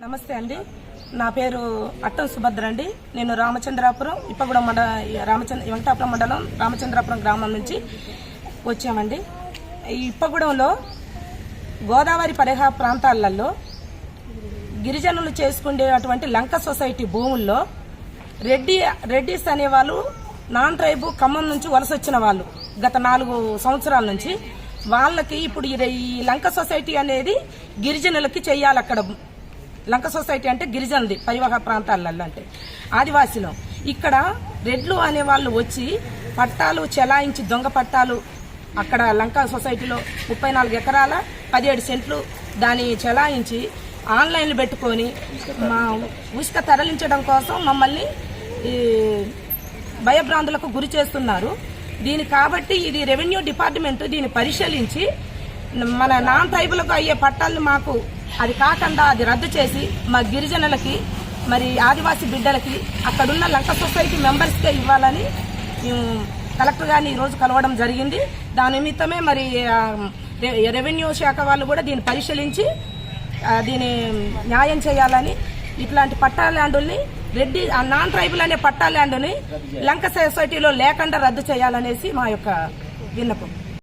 నమస్తే అండి. నా పేరు అట్టం సుభద్ర అండి. నేను రామచంద్రాపురం ఇప్పగూడెం వెంకటాపురం మండలం రామచంద్రాపురం గ్రామం నుంచి వచ్చామండి. ఈ ఇప్పగూడెంలో గోదావరి పరిహా ప్రాంతాలలో గిరిజనులు చేసుకునేటువంటి లంక సొసైటీ భూముల్లో రెడ్డిస్ అనేవాళ్ళు నాన్ ట్రైబు ఖమ్మం నుంచి వలస వచ్చిన వాళ్ళు గత 4 సంవత్సరాల నుంచి వాళ్ళకి ఇప్పుడు ఈ లంక సొసైటీ అనేది గిరిజనులకి చెయ్యాలి. అక్కడ లంక సొసైటీ అంటే గిరిజనుది పరివాహ ప్రాంతాలలో అంటే ఆదివాసీలో ఇక్కడ రెడ్లు అనే వాళ్ళు వచ్చి పట్టాలు చెలాయించి దొంగ పట్టాలు అక్కడ లంక సొసైటీలో 34 ఎకరాల 17 సెంట్లు దాన్ని చెలాయించి ఆన్లైన్లు పెట్టుకొని మా ఉసుక తరలించడం కోసం మమ్మల్ని భయభ్రాంతులకు గురి చేస్తున్నారు. కాబట్టి ఇది రెవెన్యూ డిపార్ట్మెంట్ దీన్ని పరిశీలించి మన నాన్ ట్రైబులకు అయ్యే పట్టాలను మాకు అది కాకుండా అది రద్దు చేసి మా గిరిజనులకి మరి ఆదివాసీ బిడ్డలకి అక్కడున్న లంక సొసైటీ మెంబర్స్కే ఇవ్వాలని మేము కలెక్టర్ గారిని ఈరోజు కలవడం జరిగింది. దాని నిమిత్తమే మరి రెవెన్యూ శాఖ వాళ్ళు కూడా దీన్ని పరిశీలించి దీన్ని న్యాయం చేయాలని ఇట్లాంటి పట్టా ల్యాండుల్ని నాన్ ట్రైబుల్ అనే పట్టా ల్యాండుని లంక సొసైటీలో లేకుండా రద్దు చేయాలనేసి మా యొక్క విన్నపం.